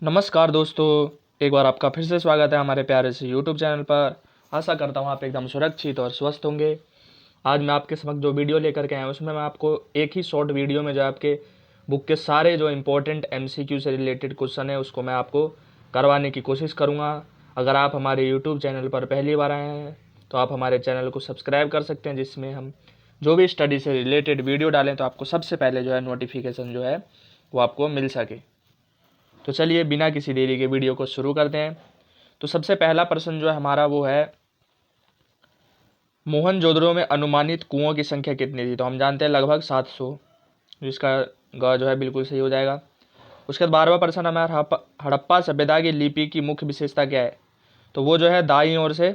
नमस्कार दोस्तों, एक बार आपका फिर से स्वागत है हमारे प्यारे से यूट्यूब चैनल पर। आशा करता हूँ आप एकदम सुरक्षित और स्वस्थ होंगे। आज मैं आपके समक्ष जो वीडियो लेकर के आया हूँ उसमें मैं आपको एक ही शॉर्ट वीडियो में जो आपके बुक के सारे जो इम्पोर्टेंट एमसीक्यू से रिलेटेड क्वेश्चन है उसको मैं आपको करवाने की कोशिश करूँगा। अगर आप हमारे यूट्यूब चैनल पर पहली बार आए हैं तो आप हमारे चैनल को सब्सक्राइब कर सकते हैं, जिसमें हम जो भी स्टडी से रिलेटेड वीडियो डालें तो आपको सबसे पहले जो है नोटिफिकेशन जो है वो आपको मिल सके। तो चलिए बिना किसी देरी के वीडियो को शुरू करते हैं। तो सबसे पहला प्रश्न जो है हमारा वो है, मोहनजोदड़ो में अनुमानित कुओं की संख्या कितनी थी? तो हम जानते हैं लगभग 700, जिसका ग जो है बिल्कुल सही हो जाएगा। उसके बाद 12वां प्रश्न हमारा, हड़प्पा सभ्यता की लिपि की मुख्य विशेषता क्या है? तो वो जो है दाईं ओर से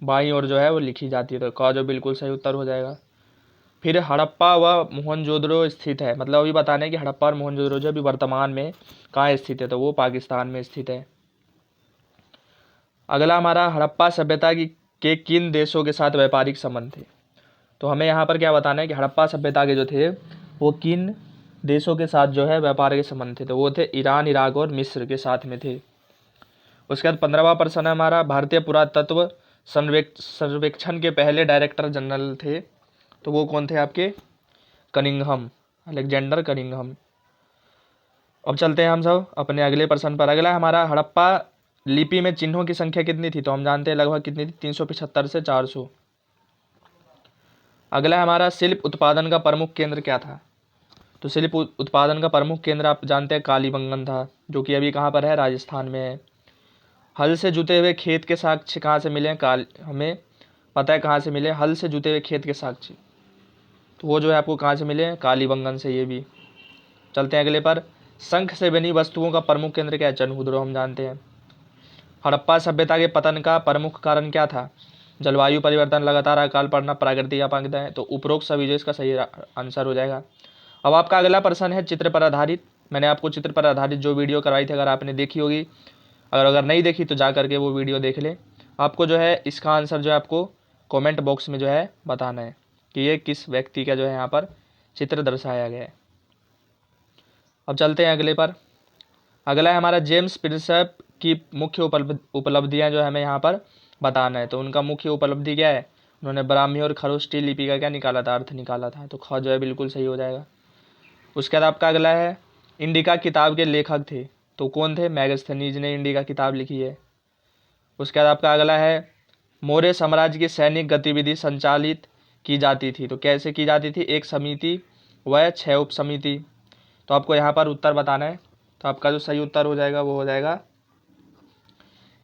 बाईं ओर जो है वो लिखी जाती है, तो क जो बिल्कुल सही उत्तर हो जाएगा। फिर हड़प्पा व मोहनजोदड़ो स्थित है, मतलब अभी बताना है कि हड़प्पा और मोहनजोदड़ो जो अभी वर्तमान में कहाँ स्थित है, तो वो पाकिस्तान में स्थित है। अगला हमारा, हड़प्पा सभ्यता की के किन देशों के साथ व्यापारिक संबंध थे? तो हमें यहाँ पर क्या बताना है कि हड़प्पा सभ्यता के जो थे वो किन देशों के साथ जो है व्यापारिक संबंध थे? तो वो थे ईरान, इराक और मिस्र के साथ में थे। उसके बाद 15वां प्रश्न है हमारा, भारतीय पुरातत्व सर्वेक्षण के पहले डायरेक्टर जनरल थे, तो वो कौन थे आपके? Cunningham, Alexander Cunningham. अब चलते हैं हम सब अपने अगले प्रश्न पर। अगला हमारा, हड़प्पा लिपि में चिन्हों की संख्या कितनी थी? तो हम जानते हैं लगभग कितनी थी, 375 से 400। अगला हमारा, शिल्प उत्पादन का प्रमुख केंद्र क्या था? तो शिल्प उत्पादन का प्रमुख केंद्र आप जानते हैं कालीबंगन था, जो कि अभी कहाँ पर है? राजस्थान में है। हल से जुते हुए खेत के साक्ष्य कहाँ से मिले? हमें पता है कहाँ से मिले हल से जुते हुए खेत के साक्ष्य, तो वो जो है आपको कहाँ से मिले? कालीबंगन से। ये भी चलते हैं अगले पर, शंख से बनी वस्तुओं का प्रमुख केंद्र क्या है? चनहुद्रो, हम जानते हैं। हड़प्पा सभ्यता के पतन का प्रमुख कारण क्या था? जलवायु परिवर्तन, लगातार अकाल पड़ना, प्राकृतिक आपदाएं। तो उपरोक्त सभी जो इसका सही आंसर हो जाएगा। अब आपका अगला प्रश्न है चित्र पर आधारित। मैंने आपको चित्र पर आधारित जो वीडियो करवाई थी, अगर आपने देखी होगी, अगर नहीं देखी तो जा करके वो वीडियो देख ले। आपको जो है इसका आंसर जो है आपको कमेंट बॉक्स में जो है बताना है कि ये किस व्यक्ति का जो है यहाँ पर चित्र दर्शाया गया है। अब चलते हैं अगले पर। अगला है हमारा, जेम्स प्रिंसेप की मुख्य उपलब्धियां जो है हमें यहाँ पर बताना है। तो उनका मुख्य उपलब्धि क्या है? उन्होंने ब्राह्मी और खरोष्टी लिपि का क्या निकाला था? अर्थ निकाला था, तो ख जो है बिल्कुल सही हो जाएगा। उसके बाद आपका अगला है, इंडिका किताब के लेखक थे, तो कौन थे? मैगस्थनीज ने इंडिका किताब लिखी है। उसके बाद आपका अगला है, मौर्य साम्राज्य की सैनिक गतिविधि संचालित की जाती थी, तो कैसे की जाती थी? एक समिति व 6 उप समिति। तो आपको यहाँ पर उत्तर बताना है, तो आपका जो सही उत्तर हो जाएगा वो हो जाएगा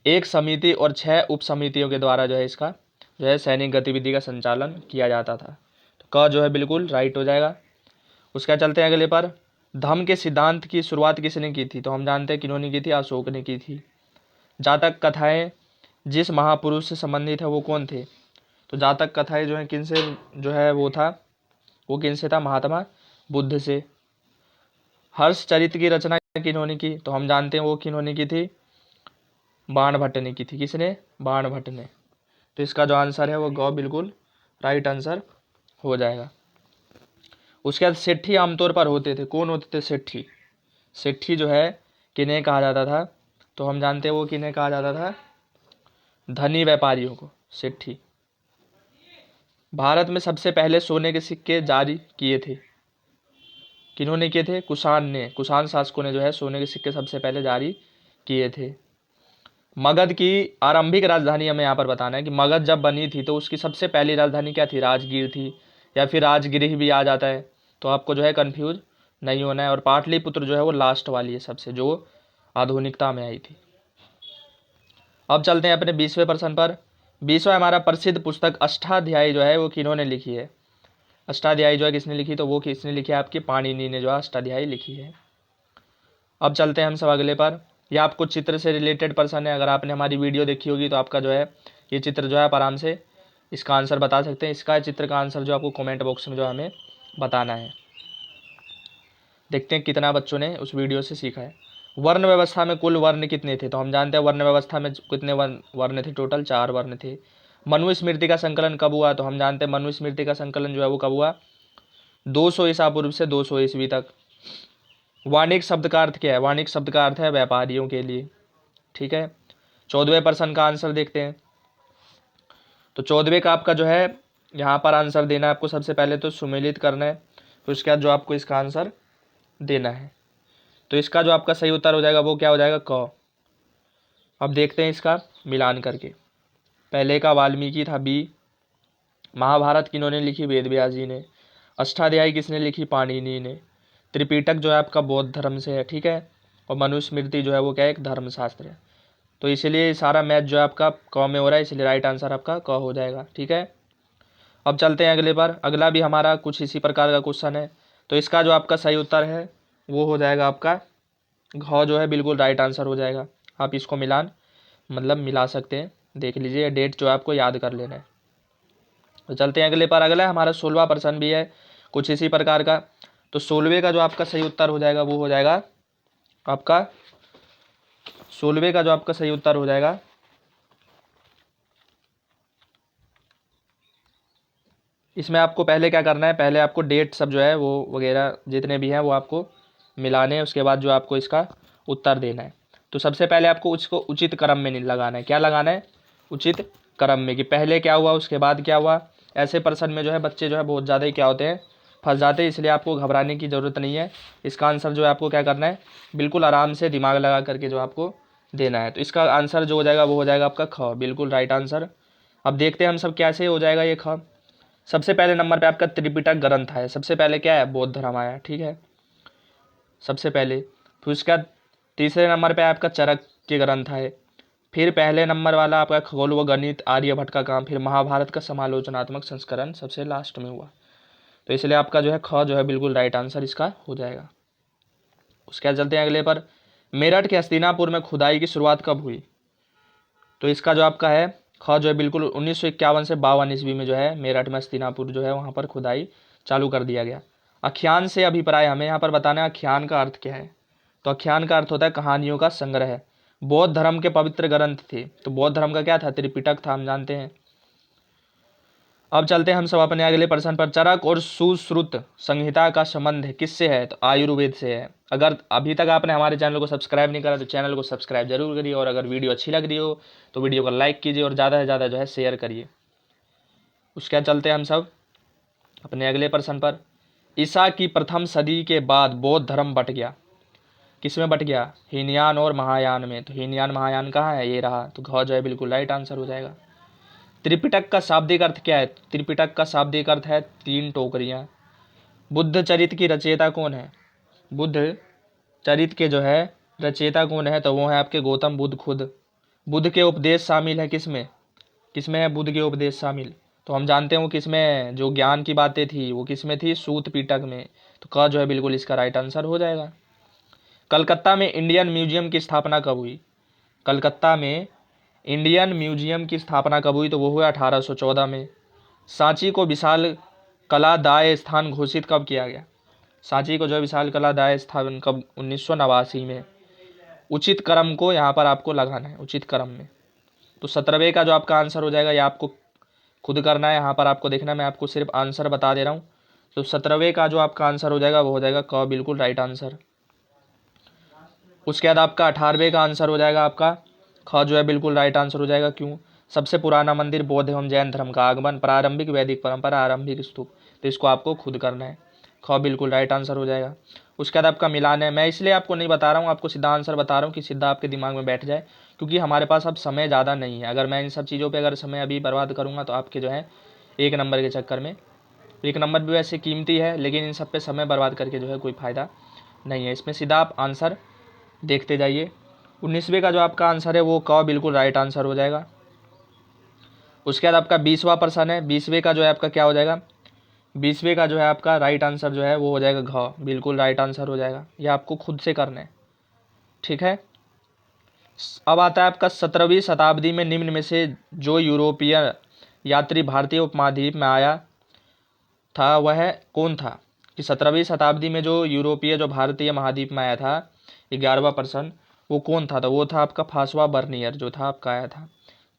एक समिति और 6 उप समितियों के द्वारा जो है इसका जो है सैनिक गतिविधि का संचालन किया जाता था। तो क जो है बिल्कुल राइट हो जाएगा। उसका चलते हैं अगले पर, धम्म के सिद्धांत की शुरुआत किसने की थी? तो हम जानते हैं किन्होंने की थी? अशोक ने की थी। जातक कथाएं जिस महापुरुष से संबंधित है वो कौन थे? तो जातक कथाएं जो है किन से जो है वो किन से था? महात्मा बुद्ध से। हर्षचरित की रचना किन्होंने की? तो हम जानते हैं वो किन्होंने की थी? बाणभट्ट ने की थी। किसने? बाणभट्ट ने। तो इसका जो आंसर है वो ग बिल्कुल राइट आंसर हो जाएगा। उसके बाद सेठी आमतौर पर होते थे, कौन होते थे? सेठी। सेठी जो है किन्हें कहा जाता था? तो हम जानते हैं वो किन्हें कहा जाता था? धनी व्यापारियों को सेठी। भारत में सबसे पहले सोने के सिक्के जारी किए थे, किन्होंने किए थे? कुषाण ने। कुषाण शासकों ने जो है सोने के सिक्के सबसे पहले जारी किए थे। मगध की आरंभिक राजधानी हमें यहाँ पर बताना है कि मगध जब बनी थी तो उसकी सबसे पहली राजधानी क्या थी? राजगीर थी, या फिर राजगिरी भी आ जाता है, तो आपको जो है कंफ्यूज नहीं होना है। और पाटलिपुत्र जो है वो लास्ट वाली है सबसे, जो आधुनिकता में आई थी। अब चलते हैं अपने 20वें प्रश्न पर। 20वां हमारा, प्रसिद्ध पुस्तक अष्टाध्यायी जो है वो किन्होंने लिखी है? अष्टाध्यायी जो है किसने लिखी? तो वो किसने लिखी है? आपकी पाणिनि ने जो है अष्टाध्यायी लिखी है। अब चलते हैं हम सब अगले पर। यह आपको चित्र से रिलेटेड प्रश्न है, अगर आपने हमारी वीडियो देखी होगी तो आपका जो है ये चित्र जो है आप आराम से इसका आंसर बता सकते हैं। इसका चित्र का आंसर जो आपको कमेंट बॉक्स में जो हमें बताना है। देखते हैं कितना बच्चों ने उस वीडियो से सीखा है। वर्ण व्यवस्था में कुल वर्ण कितने थे? तो हम जानते हैं वर्ण व्यवस्था में कितने वर्ण थे? टोटल 4 वर्ण थे। मनुस्मृति का संकलन कब हुआ? तो हम जानते हैं मनुस्मृति का संकलन जो है वो कब हुआ? 200 ईसा पूर्व से 200 ईस्वी तक। वाणिज्य शब्द का अर्थ क्या है? वाणिज्य शब्द का अर्थ है व्यापारियों के लिए। ठीक है, 14वें प्रश्न का आंसर देखते हैं। तो 14वें का आपका जो है यहाँ पर आंसर देना है आपको। सबसे पहले तो सुमेलित करना है, तो उसके बाद जो आपको इसका आंसर देना है। तो इसका जो आपका सही उत्तर हो जाएगा वो क्या हो जाएगा? क। अब देखते हैं इसका मिलान करके। पहले का वाल्मीकि था, बी। महाभारत किन्होंने लिखी? वेद व्यास जी ने। अष्टाध्यायी किसने लिखी? पाणिनि ने। त्रिपिटक जो है आपका बौद्ध धर्म से है। ठीक है, और मनुस्मृति जो है वो क्या है? एक धर्मशास्त्र है। तो इसलिए सारा मैच जो है आपका क में हो रहा है, इसलिए राइट आंसर आपका क हो जाएगा। ठीक है, अब चलते हैं अगले पर। अगला भी हमारा कुछ इसी प्रकार का क्वेश्चन है। तो इसका जो आपका सही उत्तर है वो हो जाएगा आपका घ, जो है बिल्कुल राइट आंसर हो जाएगा। आप इसको मिलान मतलब मिला सकते हैं, देख लीजिए, डेट जो है आपको याद कर लेना है। तो चलते हैं अगले पर। अगला हमारा 16वां प्रश्न भी है कुछ इसी प्रकार का। तो 16वें का जो आपका सही उत्तर हो जाएगा वो हो जाएगा आपका 16वें का जो आपका सही उत्तर हो जाएगा इसमें आपको पहले क्या करना है? पहले आपको डेट सब जो है वो वगैरह जितने भी हैं वो आपको मिलाने हैं, उसके बाद जो आपको इसका उत्तर देना है। तो सबसे पहले आपको उसको उचित क्रम में नहीं लगाना है। क्या लगाना है? उचित क्रम में, कि पहले क्या हुआ उसके बाद क्या हुआ। ऐसे प्रश्न में जो है बच्चे जो है बहुत ज़्यादा ही क्या होते हैं? फंस जाते हैं। इसलिए आपको घबराने की ज़रूरत नहीं है। इसका आंसर जो है आपको क्या करना है? बिल्कुल आराम से दिमाग लगा करके जो आपको देना है। तो इसका आंसर जो हो जाएगा वो हो जाएगा आपका ख, बिल्कुल राइट आंसर। अब देखते हैं हम सब कैसे हो जाएगा ये ख। सबसे पहले नंबर पे आपका त्रिपिटक ग्रंथ है। सबसे पहले क्या है? बौद्ध धर्म आया। ठीक है, सबसे पहले। फिर उसके बाद तीसरे नंबर पे आपका चाणक्य ग्रंथ है। फिर पहले नंबर वाला आपका खगोल व गणित आर्यभट्ट का काम। फिर महाभारत का समालोचनात्मक संस्करण सबसे लास्ट में हुआ। तो इसलिए आपका जो है ख जो है बिल्कुल राइट आंसर इसका हो जाएगा। उसके बाद चलते हैं अगले पर। मेरठ के हस्तिनापुर में खुदाई की शुरुआत कब हुई? तो इसका जो आपका है ख जो है बिल्कुल 1951 से 52 ईस्वी में जो है मेरठ में हस्तिनापुर जो है वहाँ पर खुदाई चालू कर दिया गया। आख्यान से अभिप्राय हमें यहाँ पर बताना है आख्यान का अर्थ क्या है। तो आख्यान का अर्थ होता है कहानियों का संग्रह। बौद्ध धर्म के पवित्र ग्रंथ थे। तो बौद्ध धर्म का क्या था? त्रिपिटक था, हम जानते हैं। अब चलते हैं हम सब अपने अगले प्रश्न पर। चरक और सुश्रुत संहिता का संबंध किससे है? तो आयुर्वेद से है। अगर अभी तक आपने हमारे चैनल को सब्सक्राइब नहीं करा तो चैनल को सब्सक्राइब जरूर करिए, और अगर वीडियो अच्छी लग रही हो तो वीडियो को लाइक कीजिए और ज़्यादा से ज़्यादा जो है शेयर करिए। उसके बाद चलते हैं हम सब अपने अगले प्रश्न पर। ईसा की प्रथम सदी के बाद बौद्ध धर्म बट गया। किस में बट गया? हीनयान और महायान में। तो हीनयान महायान कहाँ है? ये रहा। तो घ जो है बिल्कुल राइट आंसर हो जाएगा। त्रिपिटक का शाब्दिक अर्थ क्या है? त्रिपिटक का शाब्दिक अर्थ है 3 टोकरियां। बुद्ध चरित्र की रचयिता कौन है? बुद्ध चरित्र के जो है रचयिता कौन है? तो वो है आपके गौतम बुद्ध खुद। बुद्ध के उपदेश शामिल है किसमें? किसमें है बुद्ध के उपदेश शामिल? तो हम जानते हैं वो किसमें, जो ज्ञान की बातें थी वो किसमें थी? सूत पीटक में। तो क जो है बिल्कुल इसका राइट आंसर हो जाएगा। कलकत्ता में इंडियन म्यूजियम की स्थापना कब हुई? कलकत्ता में इंडियन म्यूजियम की स्थापना कब हुई? तो वो हुआ 1814 में। सांची को विशाल कला दाय स्थान घोषित कब किया गया? सांची को जो विशाल कला दाय स्थान कब? 1989 में। उचित क्रम को यहाँ पर आपको लगाना है, उचित क्रम में। तो 17वें का जो आपका आंसर हो जाएगा ये आपको खुद करना है। यहाँ पर आपको देखना, मैं आपको सिर्फ आंसर बता दे रहा हूँ। तो 17वें का जो आपका आंसर हो जाएगा वो हो जाएगा क, बिल्कुल राइट आंसर। उसके बाद आपका 18वें का आंसर हो जाएगा आपका ख, जो है बिल्कुल राइट आंसर हो जाएगा। क्यों? सबसे पुराना मंदिर बौद्ध एवं जैन धर्म का आगमन, प्रारंभिक वैदिक परंपरा, आरंभिक स्तूप। तो इसको आपको खुद करना है। ख बिल्कुल राइट आंसर हो जाएगा। उसके बाद आपका मिलान है। मैं इसलिए आपको नहीं बता रहा हूँ, आपको सीधा आंसर बता रहा हूँ कि सीधा आपके दिमाग में बैठ जाए, क्योंकि हमारे पास अब समय ज़्यादा नहीं है। अगर मैं इन सब चीज़ों पर अगर समय अभी बर्बाद करूँगा तो आपके जो है 1 नंबर के चक्कर में, 1 नंबर भी वैसे कीमती है, लेकिन इन सब पे समय बर्बाद करके जो है कोई फ़ायदा नहीं है। इसमें सीधा आप आंसर देखते जाइए। 19वें का जो आपका आंसर है वो क बिल्कुल राइट आंसर हो जाएगा। उसके बाद आपका 20वां प्रश्न है। 20वें का जो है आपका क्या हो जाएगा? 20वें का जो है आपका राइट आंसर जो है वो हो जाएगा घ, बिल्कुल राइट आंसर हो जाएगा। ये आपको खुद से करना है, ठीक है। अब आता है आपका 17वीं शताब्दी में निम्न में से जो यूरोपीय यात्री भारतीय उपमहाद्वीप में आया था वह कौन था? कि 17वीं शताब्दी में जो यूरोपीय जो भारतीय महाद्वीप में आया था, 11वां प्रश्न, वो कौन था? तो वो था आपका फासवा बर्नियर जो था आपका आया था।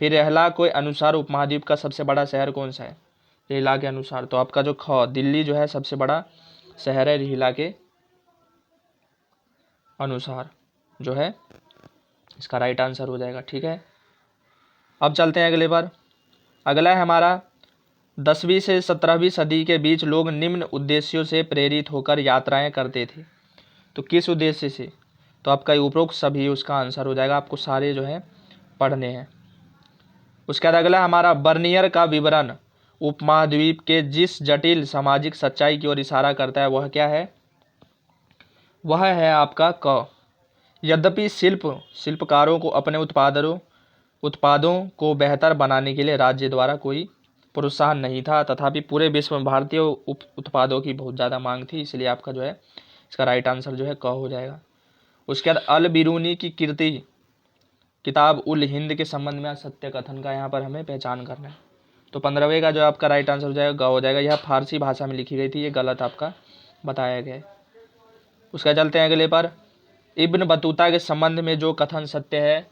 फिर रेहला के अनुसार उपमहाद्वीप का सबसे बड़ा शहर कौन सा है? रेहला के अनुसार तो आपका जो ख, दिल्ली जो है सबसे बड़ा शहर है रेहला के अनुसार जो है इसका राइट आंसर हो जाएगा। ठीक है, अब चलते हैं अगले पर। अगला है हमारा 10वीं से 17वीं सदी के बीच लोग निम्न उद्देश्यों से प्रेरित होकर यात्राएं करते थे। तो किस उद्देश्य से? तो आपका उपरोक्त सभी उसका आंसर हो जाएगा, आपको सारे जो है पढ़ने हैं। उसके बाद अगला हमारा बर्नियर का विवरण उपमहाद्वीप के जिस जटिल सामाजिक सच्चाई की ओर इशारा करता है वह क्या है? वह है आपका क। यद्यपि शिल्पकारों को अपने उत्पादों को बेहतर बनाने के लिए राज्य द्वारा कोई प्रोत्साहन नहीं था, तथापि पूरे विश्व में भारतीय उत्पादों की बहुत ज़्यादा मांग थी, इसलिए आपका जो है इसका राइट आंसर जो है क हो जाएगा। उसके बाद अल बिरूनी की कीर्ति किताब उल हिंद के संबंध में सत्य कथन का यहाँ पर हमें पहचान करना है। तो 15वें का जो आपका राइट आंसर हो जाएगा ग हो जाएगा। यह फारसी भाषा में लिखी गई थी, ये गलत आपका बताया गया है। उसका चलते हैं अगले पर। इब्न बतूता के संबंध में जो कथन सत्य है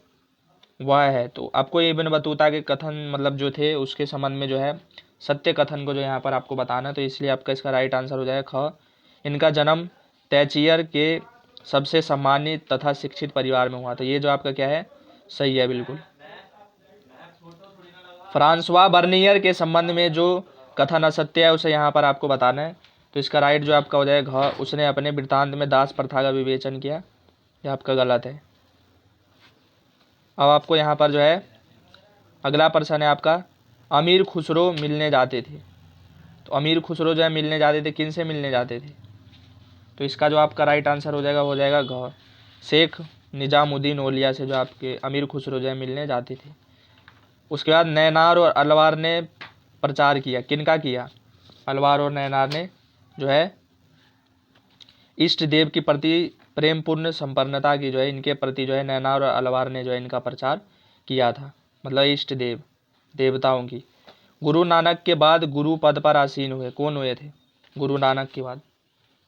वह है, तो आपको इब्न बतूता के कथन मतलब जो थे उसके संबंध में जो है सत्य कथन को जो यहाँ पर आपको बताना है, तो इसलिए आपका इसका राइट आंसर हो जाएगा ख। इनका जन्म तैचियर के सबसे सम्मानित तथा शिक्षित परिवार में हुआ, तो ये जो आपका क्या है सही है बिल्कुल। फ्रांसवा बर्नियर के संबंध में जो कथन असत्य है उसे यहाँ पर आपको बताना है, तो इसका राइट जो आपका हो जाएगा घ। उसने अपने वृत्तांत में दास प्रथा का विवेचन किया, यह आपका गलत है। अब आपको यहाँ पर जो है अगला प्रश्न है आपका, अमीर खुसरो मिलने जाते थे। तो अमीर खुसरो जो है मिलने जाते थे, किन से मिलने जाते थे? तो इसका जो आपका राइट आंसर हो जाएगा घ। शेख निजामुद्दीन औलिया से जो आपके अमीर खुसरो जो है मिलने जाते थे। उसके बाद नैनार और अलवार ने प्रचार किया, किनका किया? अलवार और नैनार ने जो है इष्ट देव के प्रति प्रेमपूर्ण संपन्नता की जो है इनके प्रति जो है नैनार और अलवार ने जो है इनका प्रचार किया था, मतलब इष्ट देव देवताओं की। गुरु नानक के बाद गुरु पद पर आसीन हुए, कौन हुए थे गुरु नानक के बाद?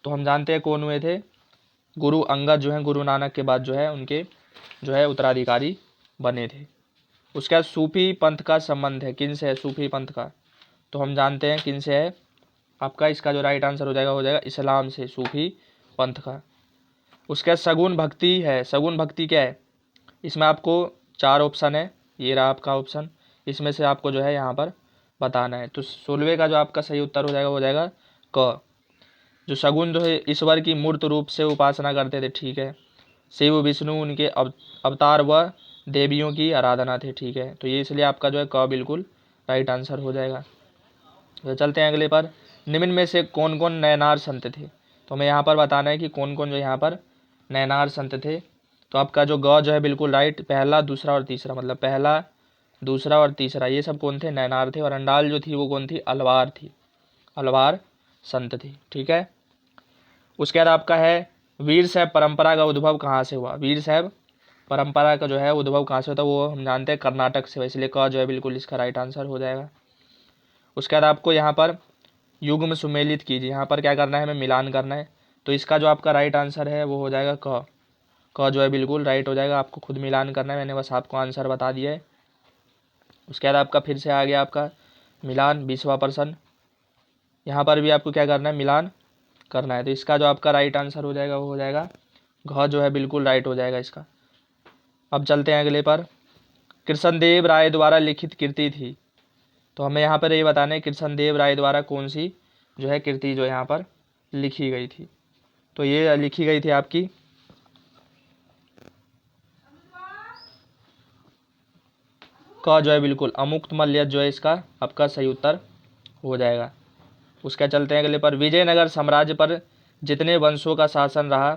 तो हम जानते हैं कौन हुए थे, गुरु अंगद जो है गुरु नानक के बाद जो है उनके जो है उत्तराधिकारी बने थे। उसके बाद सूफी पंथ का संबंध है, किन से है सूफी पंथ का? तो हम जानते हैं किन से है, आपका इसका जो राइट आंसर हो जाएगा इस्लाम से, सूफी पंथ का। उसके बाद सगुन भक्ति है, सगुन भक्ति क्या है? इसमें आपको 4 ऑप्शन है, ये रहा आपका ऑप्शन, इसमें से आपको जो है यहाँ पर बताना है। तो 16वें का जो आपका सही उत्तर हो जाएगा क। जो सगुन जो है ईश्वर की मूर्त रूप से उपासना करते थे, ठीक है। शिव विष्णु उनके अवतार व देवियों की आराधना थे, ठीक है। तो ये इसलिए आपका जो है क बिल्कुल राइट आंसर हो जाएगा। तो चलते हैं अगले पर। निम्न में से कौन कौन नैनार संत थे? तो हमें यहाँ पर बताना है कि कौन कौन जो यहाँ पर नैनार संत थे। तो आपका जो ग जो है बिल्कुल राइट, पहला दूसरा और तीसरा, मतलब पहला दूसरा और तीसरा ये सब कौन थे? नैनार थे। और अंडाल जो थी वो कौन थी? अलवार थी, अलवार संत थी, ठीक है। उसके बाद आपका है वीर शैव परंपरा का उद्भव कहाँ से हुआ? वीर शैव परंपरा का जो है उद्भव कहाँ से होता है? वो हम जानते हैं कर्नाटक से, इसलिए क जो है बिल्कुल इसका राइट आंसर हो जाएगा। उसके बाद आपको यहाँ पर युग्म सुमेलित कीजिए, यहाँ पर क्या करना है, हमें मिलान करना है। तो इसका जो आपका राइट आंसर है वो हो जाएगा क जो है बिल्कुल राइट हो जाएगा। आपको खुद मिलान करना है, मैंने बस आपको आंसर बता दिया है। उसके बाद आपका फिर से आ गया आपका मिलान, 20वां प्रश्न। यहाँ पर भी आपको क्या करना है, मिलान करना है। तो इसका जो आपका राइट आंसर हो जाएगा वो हो जाएगा घ जो है बिल्कुल राइट हो जाएगा इसका। अब चलते हैं अगले पर। कृष्णदेव राय द्वारा लिखित कृति थी। तो हमें यहाँ पर ये बताना है कृष्णदेव राय द्वारा कौन सी जो है कृति जो यहाँ पर लिखी गई थी। तो ये लिखी गई थी आपकी क जो है बिल्कुल अमुक्तमाल्यद जो है इसका आपका सही उत्तर हो जाएगा। उसका चलते हैं अगले पर। विजयनगर साम्राज्य पर जितने वंशों का शासन रहा,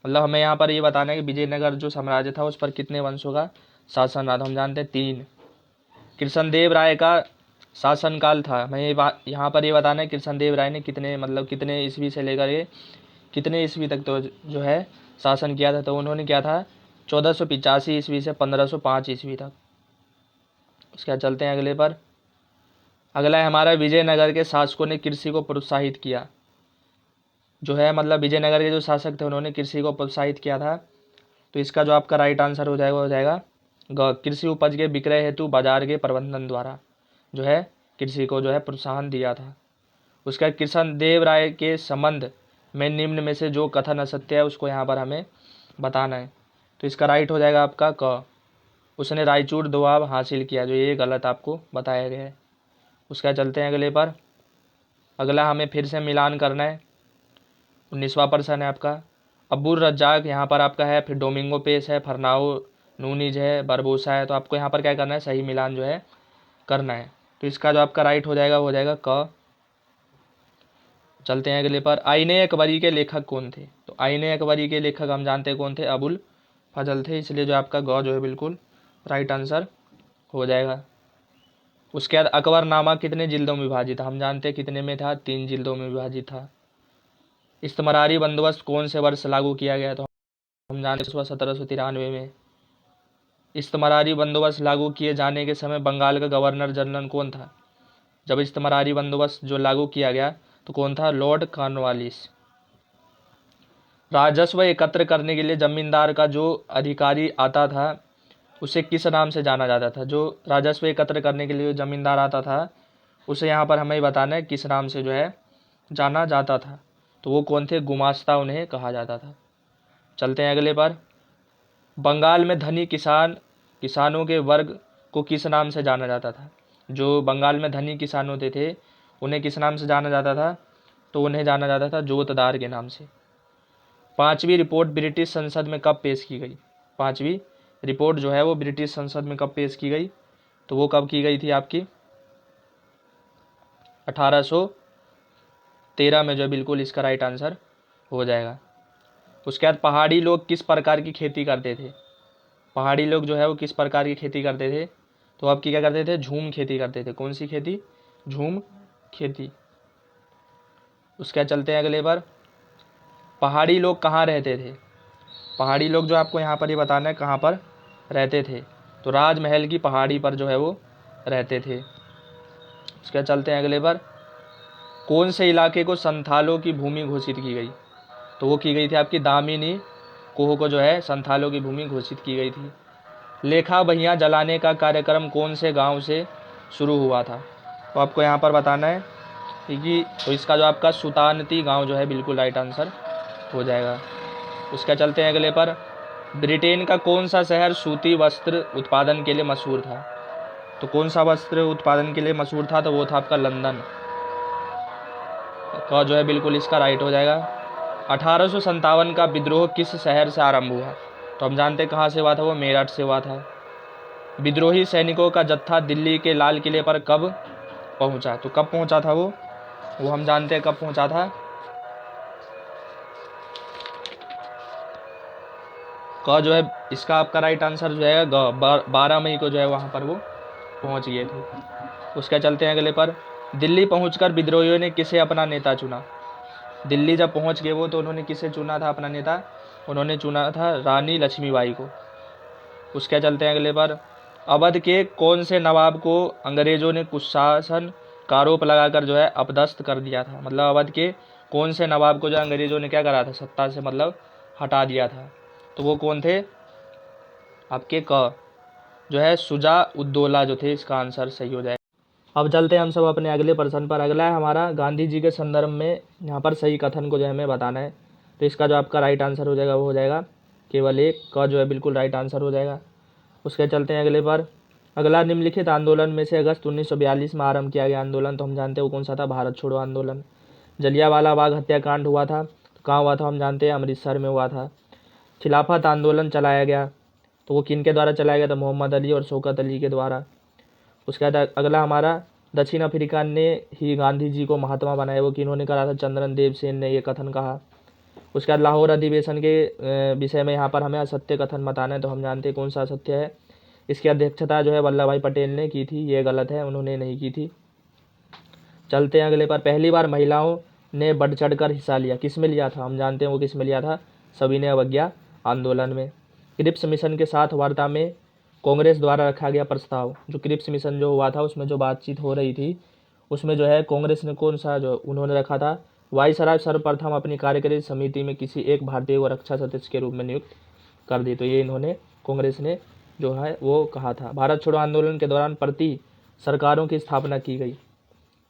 मतलब हमें यहाँ पर ये बताना है कि विजयनगर जो साम्राज्य था उस पर कितने वंशों का शासन रहा। तो हम जानते हैं 3। कृष्णदेव राय का शासनकाल था, हमें यहाँ पर ये बताना है कृष्णदेव राय ने कितने ईस्वी से लेकर के कितने ईस्वी तक तो जो है शासन किया था। तो उन्होंने क्या था 1485 ईस्वी से 1505 ईस्वी तक। उसके बाद चलते हैं अगले पर। अगला है हमारा विजयनगर के शासकों ने कृषि को प्रोत्साहित किया, जो है मतलब विजयनगर के जो शासक थे उन्होंने कृषि को प्रोत्साहित किया था। तो इसका जो आपका राइट आंसर हो जाएगा ग। कृषि उपज के विक्रय हेतु बाजार के प्रबंधन द्वारा जो है कृषि को जो है प्रोत्साहन दिया था। उसका कृष्णदेव राय के संबंध में निम्न में से जो कथन असत्य है उसको यहाँ पर हमें बताना है। तो इसका राइट हो जाएगा आपका क। उसने रायचूर दोआब हासिल किया, जो ये गलत आपको बताया गया है। उसका चलते हैं अगले पर। अगला हमें फिर से मिलान करना है। 19वां प्रश्न है आपका। अब्दुल रज्जाक यहाँ पर आपका है, फिर डोमिंगो पेस है, फरनाओ नूनीज है, बरबोसा है। तो आपको यहाँ पर क्या करना है, सही मिलान जो है करना है। तो इसका जो आपका राइट हो जाएगा क। चलते हैं अगले पर। आईने अकबरी के लेखक कौन थे? तो आईने अकबरी के लेखक हम जानते हैं कौन थे, अबुल फजल थे। इसलिए जो आपका ग जो है बिल्कुल राइट आंसर हो जाएगा। उसके बाद अकबरनामा कितने जिल्दों में विभाजित था? हम जानते हैं कितने में था, 3 जिल्दों में विभाजित था। इस्तमरारी बंदोबस्त कौन से वर्ष लागू किया गया? तो हम जानते हैं 1793 में। इस्तमरारी बंदोबस्त लागू किए जाने के समय बंगाल का गवर्नर जनरल कौन था? जब इस्तमरारी बंदोबस्त जो लागू किया गया तो कौन था? Lord Cornwallis. राजस्व एकत्र करने के लिए जमींदार का जो अधिकारी आता था उसे किस नाम से जाना जाता था? जो राजस्व एकत्र करने के लिए जमींदार आता था उसे यहाँ पर हमें बताना है किस नाम से जो है जाना जाता था। तो वो कौन थे? गुमास्ता उन्हें कहा जाता था। चलते हैं अगले पर। बंगाल में धनी किसानों के वर्ग को किस नाम से जाना जाता था? जो बंगाल में धनी किसान होते थे उन्हें किस नाम से जाना जाता था? तो उन्हें जाना जाता था जोतदार के नाम से। 5वीं रिपोर्ट ब्रिटिश संसद में कब पेश की गई? 5वीं रिपोर्ट जो है वो ब्रिटिश संसद में कब पेश की गई? तो वो कब की गई थी आपकी? 1813 में, जो बिल्कुल इसका राइट आंसर हो जाएगा। उसके बाद पहाड़ी लोग किस प्रकार की खेती करते थे? पहाड़ी लोग जो है वो किस प्रकार की खेती करते थे? तो आपकी क्या करते थे? झूम खेती करते थे। कौन सी खेती? झूम खेती। उसके बाद चलते हैं अगले पर। पहाड़ी लोग कहाँ रहते थे? पहाड़ी लोग जो आपको यहाँ पर ये बताना है कहाँ पर रहते थे। तो राजमहल की पहाड़ी पर जो है वो रहते थे। उसके बाद चलते हैं अगले पर। कौन से इलाके को संथालों की भूमि घोषित की गई? तो वो की गई थी आपकी दामिनी कोह को जो है संथालों की भूमि घोषित की गई थी। लेखा बहियाँ जलाने का कार्यक्रम कौन से गांव से शुरू हुआ था? तो आपको यहाँ पर बताना है कि तो इसका जो आपका सुतानती गांव जो है बिल्कुल राइट आंसर हो जाएगा। उसका चलते हैं अगले पर। ब्रिटेन का कौन सा शहर सूती वस्त्र उत्पादन के लिए मशहूर था? तो कौन सा वस्त्र उत्पादन के लिए मशहूर था? तो वो था आपका लंदन का जो है बिल्कुल इसका राइट हो जाएगा। 1857 का विद्रोह किस शहर से आरंभ हुआ? तो हम जानते हैं कहाँ से हुआ था, वो मेरठ से हुआ था। विद्रोही सैनिकों का जत्था दिल्ली के लाल किले पर कब पहुंचा? तो कब पहुंचा था वो हम जानते हैं कब पहुंचा था। का जो है इसका आपका राइट आंसर जो है 12 मई को जो है वहाँ पर वो पहुँच गए थे। उसके चलते हैं अगले पर। दिल्ली पहुंचकर विद्रोहियों ने किसे अपना नेता चुना? दिल्ली जब पहुंच गए वो तो उन्होंने किसे चुना था अपना नेता? उन्होंने चुना था रानी लक्ष्मीबाई को। उसके चलते हैं अगले पर। अवध के कौन से नवाब को अंग्रेजों ने कुशासन का आरोप लगाकर जो है अपदस्थ कर दिया था? मतलब अवध के कौन से नवाब को जो अंग्रेजों ने क्या करा था, सत्ता से मतलब हटा दिया था? तो वो कौन थे आपके? क जो है शुजा उद्दौला जो थे। इसका आंसर सही हो जाएगा। अब चलते हैं हम सब अपने अगले प्रश्न पर। अगला है हमारा गांधी जी के संदर्भ में यहाँ पर सही कथन को जो है हमें बताना है। तो इसका जो आपका राइट आंसर हो जाएगा वो हो जाएगा केवल एक का जो है बिल्कुल राइट आंसर हो जाएगा। उसके चलते हैं अगले पर। अगला निम्नलिखित आंदोलन में से अगस्त 1942 में आरंभ किया गया आंदोलन तो हम जानते हैं वो कौन सा था? भारत छोड़ो आंदोलन। जलियांवाला बाग हत्याकांड हुआ था तो कहाँ हुआ था? हम जानते हैं अमृतसर में हुआ था। खिलाफत आंदोलन चलाया गया तो वो किन के द्वारा चलाया गया था? मोहम्मद अली और शौकत अली के द्वारा। उसके बाद अगला हमारा दक्षिण अफ्रीका ने ही गांधी जी को महात्मा बनाया, वो किन्होंने करा था? चंद्रन देव सेन ने ये कथन कहा। उसके बाद लाहौर अधिवेशन के विषय में यहाँ पर हमें असत्य कथन बताना है तो हम जानते हैं कौन सा असत्य है। इसकी अध्यक्षता जो है वल्लभ भाई पटेल ने की थी, ये गलत है, उन्होंने नहीं की थी। चलते हैं अगले पर। पहली बार महिलाओं ने बढ़ चढ़ कर हिस्सा लिया, किस में लिया था? हम जानते हैं वो किस में लिया था? सविनय अवज्ञा आंदोलन में। क्रिप्स मिशन के साथ वार्ता में कांग्रेस द्वारा रखा गया प्रस्ताव, जो क्रिप्स मिशन जो हुआ था उसमें जो बातचीत हो रही थी उसमें जो है कांग्रेस ने कौन सा जो उन्होंने रखा था? वायसराय सर्वप्रथम अपनी कार्यकारी समिति में किसी एक भारतीय को रक्षा सदस्य के रूप में नियुक्त कर दी, तो ये इन्होंने कांग्रेस ने जो है वो कहा था। भारत छोड़ो आंदोलन के दौरान प्रति सरकारों की स्थापना की गई।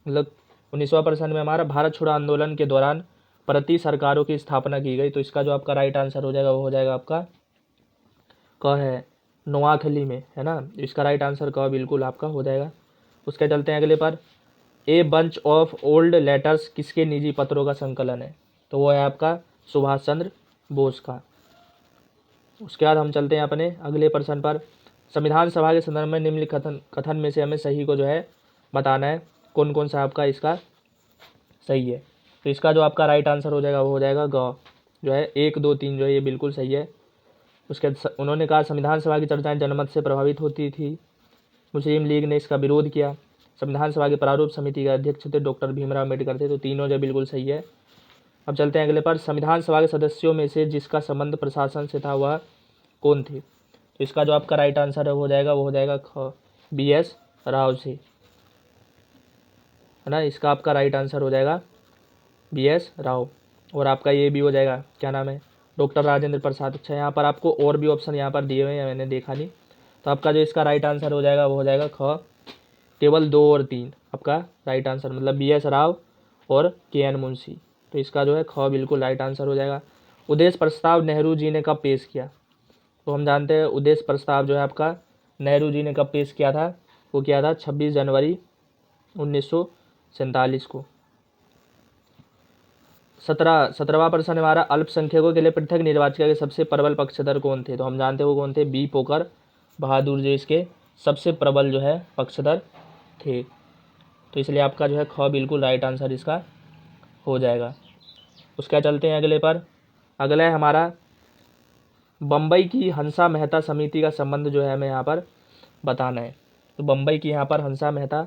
मतलब 19वां प्रश्न में हमारा भारत छोड़ो आंदोलन के दौरान प्रति सरकारों की स्थापना की गई। तो इसका जो आपका राइट आंसर हो जाएगा वो हो जाएगा आपका क है, नोआखली में, है ना। इसका राइट आंसर क बिल्कुल आपका हो जाएगा। उसके चलते हैं अगले पर। A bunch of old letters किसके निजी पत्रों का संकलन है? तो वो है आपका सुभाष चंद्र बोस का। उसके बाद हम चलते हैं अपने अगले प्रश्न पर। संविधान सभा के संदर्भ में निम्नलिखित कथन में से हमें सही को जो है बताना है, कौन कौन सा आपका इसका सही है। तो इसका जो आपका राइट आंसर हो जाएगा वो हो जाएगा ग, जो है 1, 2, 3 जो है ये बिल्कुल सही है। उसके उन्होंने कहा संविधान सभा की चर्चाएं जनमत से प्रभावित होती थी, मुस्लिम लीग ने इसका विरोध किया, संविधान सभा के प्रारूप समिति के अध्यक्ष थे डॉक्टर भीमराव अम्बेडकर थे। तो तीनों जो बिल्कुल सही है। अब चलते हैं अगले पर। संविधान सभा के सदस्यों में से जिसका संबंध प्रशासन से था वह कौन थे? तो इसका जो आपका राइट आंसर है हो जाएगा वो हो जाएगा ख, BS राव से, है ना। इसका आपका राइट आंसर हो जाएगा BS राव। और आपका ये भी हो जाएगा, क्या नाम है, डॉक्टर राजेंद्र प्रसाद। अच्छा, यहाँ पर आपको और भी ऑप्शन यहाँ पर दिए हुए हैं, मैंने देखा नहीं। तो आपका जो इसका राइट आंसर हो जाएगा वो हो जाएगा ख, केवल 2 और 3 आपका राइट आंसर, मतलब BS राव और KN मुंशी। तो इसका जो है ख बिल्कुल राइट आंसर हो जाएगा। उद्देश्य प्रस्ताव नेहरू जी ने कब पेश किया? तो हम जानते हैं उद्देश्य प्रस्ताव जो है आपका नेहरू जी ने कब पेश किया था? वो किया था 26 जनवरी 1947 को। 17वां प्रश्न हमारा, अल्पसंख्यकों के लिए पृथक निर्वाचिका के सबसे प्रबल पक्षधर कौन थे? तो हम जानते हैं वो कौन थे, B पोकर बहादुर जो इसके सबसे प्रबल जो है पक्षधर थे। तो इसलिए आपका जो है ख बिल्कुल राइट आंसर इसका हो जाएगा। उसका चलते हैं अगले पर। अगला है हमारा, बम्बई की हंसा मेहता समिति का संबंध जो है हमें यहाँ पर बताना है। तो बम्बई की यहाँ पर हंसा मेहता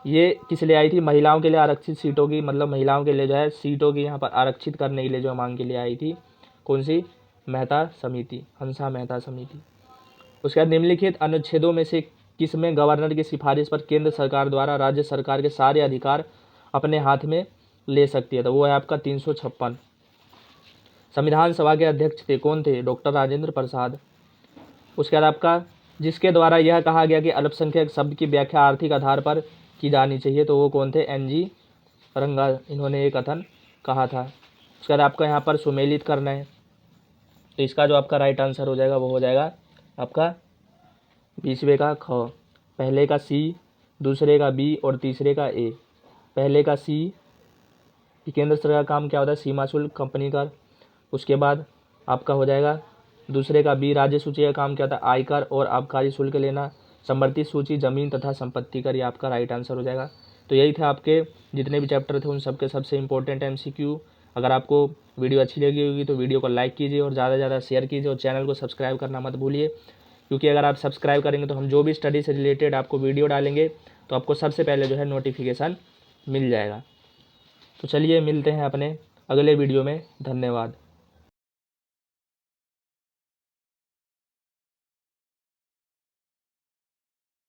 ये किस लिए आई थी? महिलाओं के लिए आरक्षित सीटों की, मतलब महिलाओं के लिए जो है सीटों की यहाँ पर आरक्षित करने के लिए जो मांग के लिए आई थी। कौन सी? मेहता समिति, हंसा मेहता समिति। उसके बाद निम्नलिखित अनुच्छेदों में से किसमें गवर्नर की सिफारिश पर केंद्र सरकार द्वारा राज्य सरकार के सारे अधिकार अपने हाथ में ले सकती है? तो वो है आपका 356। संविधान सभा के अध्यक्ष थे, कौन थे? डॉक्टर राजेंद्र प्रसाद। उसके बाद आपका, जिसके द्वारा यह कहा गया कि अल्पसंख्यक शब्द की व्याख्या आर्थिक आधार पर की जानी चाहिए, तो वो कौन थे? NG रंगा, इन्होंने एक कथन कहा था। उसके बाद आपका यहाँ पर सुमेलित करना है। तो इसका जो आपका राइट आंसर हो जाएगा वो हो जाएगा आपका 20वें का ख, पहले का C, दूसरे का B और तीसरे का A। पहले का C, केंद्र सरकार का काम क्या होता है? सीमा शुल्क कंपनी कर। उसके बाद आपका हो जाएगा दूसरे का B, राज्य सूची का काम क्या होता है? आयकर और आबकारी शुल्क लेना। संपत्ति सूची जमीन तथा संपत्ति कर, ये आपका राइट आंसर हो जाएगा। तो यही थे आपके जितने भी चैप्टर थे उन सबके सबसे इंपॉर्टेंट MCQ। अगर आपको वीडियो अच्छी लगी होगी तो वीडियो को लाइक कीजिए और ज़्यादा से ज़्यादा शेयर कीजिए और चैनल को सब्सक्राइब करना मत भूलिए, क्योंकि अगर आप सब्सक्राइब करेंगे तो हम जो भी स्टडी से रिलेटेड आपको वीडियो डालेंगे तो आपको सबसे पहले जो है नोटिफिकेशन मिल जाएगा। तो चलिए मिलते हैं अपने अगले वीडियो में। धन्यवाद।